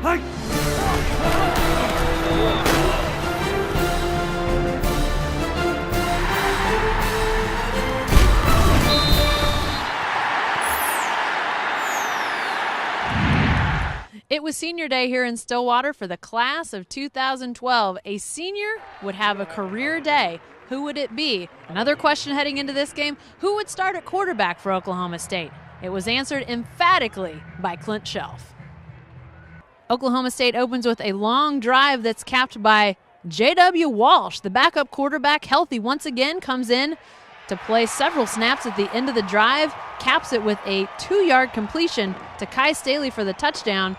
It was senior day here in Stillwater for the class of 2012. A senior would have a career day. Who would it be? Another question heading into this game, who would start at quarterback for Oklahoma State? It was answered emphatically by Clint Shelf. Oklahoma State opens with a long drive that's capped by J.W. Walsh. The backup quarterback, healthy once again, comes in to play several snaps at the end of the drive, caps it with a 2-yard completion to Kai Staley for the touchdown.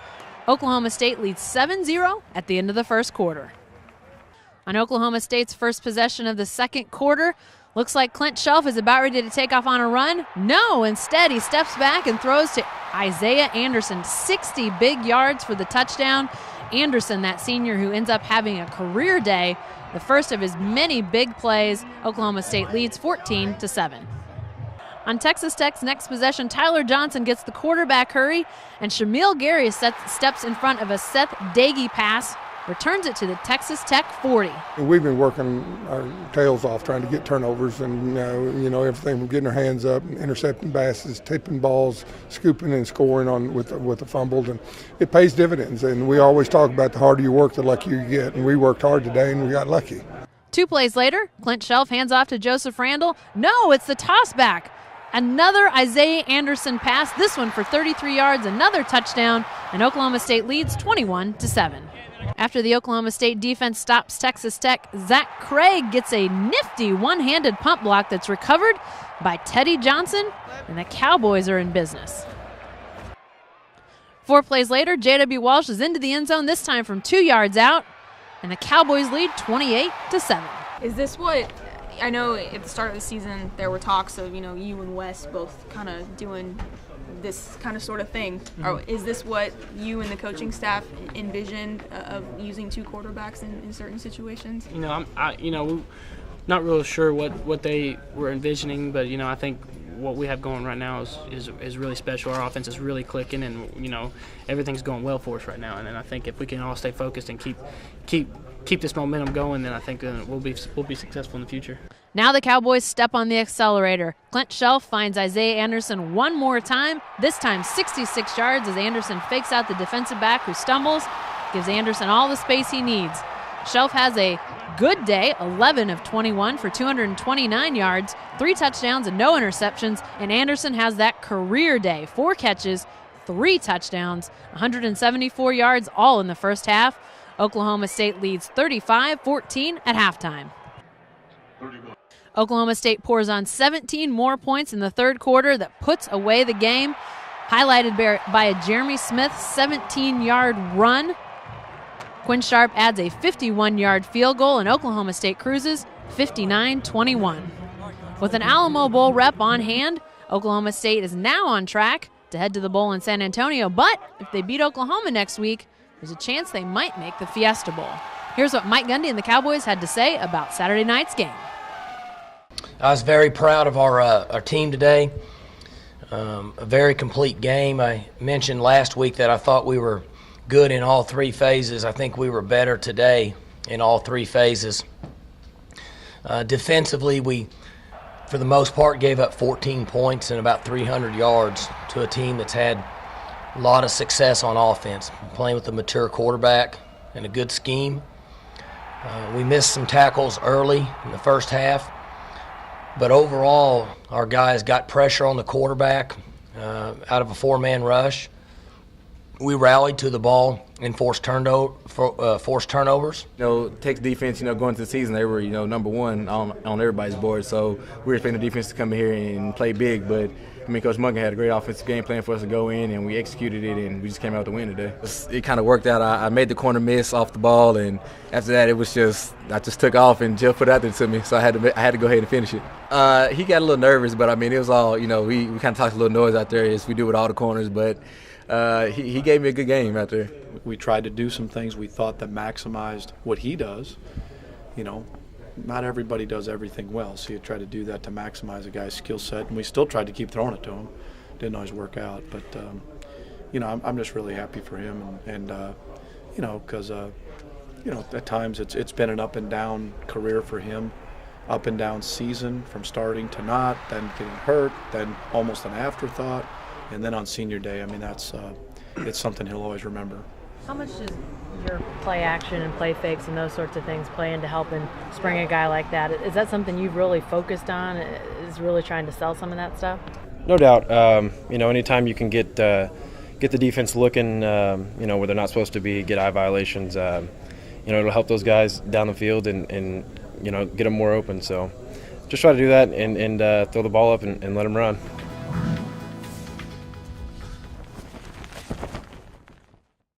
Oklahoma State leads 7-0 at the end of the first quarter. On Oklahoma State's first possession of the second quarter, looks like Clint Shelf is about ready to take off on a run. No, instead he steps back and throws to Isaiah Anderson, 60 big yards for the touchdown. Anderson, that senior who ends up having a career day, the first of his many big plays. Oklahoma State leads 14-7. On Texas Tech's next possession, Tyler Johnson gets the quarterback hurry, and Shamil Gary steps in front of a Seth Dagey pass, returns it to the Texas Tech 40. We've been working our tails off trying to get turnovers and, everything from getting our hands up, intercepting passes, tipping balls, scooping and scoring with a fumble. And it pays dividends. And we always talk about the harder you work, the luckier you get. And we worked hard today and we got lucky. 2 plays later, Clint Shelf hands off to Joseph Randall. No, it's the toss back. Another Isaiah Anderson pass, this one for 33 yards, another touchdown, and Oklahoma State leads 21-7. After the Oklahoma State defense stops Texas Tech, Zach Craig gets a nifty one-handed pump block that's recovered by Teddy Johnson, and the Cowboys are in business. 4 plays later, J.W. Walsh is into the end zone, this time from 2 yards out, and the Cowboys lead 28-7. Is this what, I know at the start of the season there were talks of, you and Wes both kind of doing this kind of sort of thing. Mm-hmm. Is this what you and the coaching staff envisioned of using 2 quarterbacks in certain situations? I'm not really sure what they were envisioning, but I think what we have going right now is really special. Our offense is really clicking, and everything's going well for us right now. And I think if we can all stay focused and keep this momentum going, then I think we'll be successful in the future. Now the Cowboys step on the accelerator. Clint Shelf finds Isaiah Anderson one more time, this time 66 yards as Anderson fakes out the defensive back who stumbles, gives Anderson all the space he needs. Shelf has a good day, 11 of 21 for 229 yards, 3 touchdowns and no interceptions, and Anderson has that career day, 4 catches, 3 touchdowns, 174 yards all in the first half. Oklahoma State leads 35-14 at halftime. Oklahoma State pours on 17 more points in the third quarter that puts away the game, highlighted by a Jeremy Smith 17-yard run. Quinn Sharp adds a 51-yard field goal, and Oklahoma State cruises 59-21. With an Alamo Bowl rep on hand, Oklahoma State is now on track to head to the bowl in San Antonio, but if they beat Oklahoma next week, there's a chance they might make the Fiesta Bowl. Here's what Mike Gundy and the Cowboys had to say about Saturday night's game. I was very proud of our team today. A very complete game. I mentioned last week that I thought we were good in all 3 phases. I think we were better today in all 3 phases. Defensively, we, for the most part, gave up 14 points and about 300 yards to a team that's had a lot of success on offense, playing with a mature quarterback and a good scheme. We missed some tackles early in the first half, but overall, our guys got pressure on the quarterback out of a 4-man rush. We rallied to the ball and forced turnovers. Tech's defense, going into the season, they were, number 1 on everybody's board. So we were expecting the defense to come in here and play big. But, Coach Mungan had a great offensive game plan for us to go in, and we executed it, and we just came out to win today. It kind of worked out. I made the corner miss off the ball, and after that, I just took off, and Jeff put it out there to me, so I had to go ahead and finish it. He got a little nervous, but, it was all, we kind of talked a little noise out there, as we do with all the corners, but he gave me a good game out there. We tried to do some things we thought that maximized what he does. Not everybody does everything well, so you try to do that to maximize a guy's skill set, and we still tried to keep throwing it to him. Didn't always work out, but I'm just really happy for him, and because at times it's been an up and down career for him, up and down season from starting to not, then getting hurt, then almost an afterthought, and then on senior day. I mean, it's something he'll always remember. How much does your play action and play fakes and those sorts of things play into helping spring a guy like that? Is that something you've really focused on, is really trying to sell some of that stuff? No doubt. Anytime you can get the defense looking, where they're not supposed to be, get eye violations, it'll help those guys down the field and get them more open. So just try to do that and throw the ball up and let them run.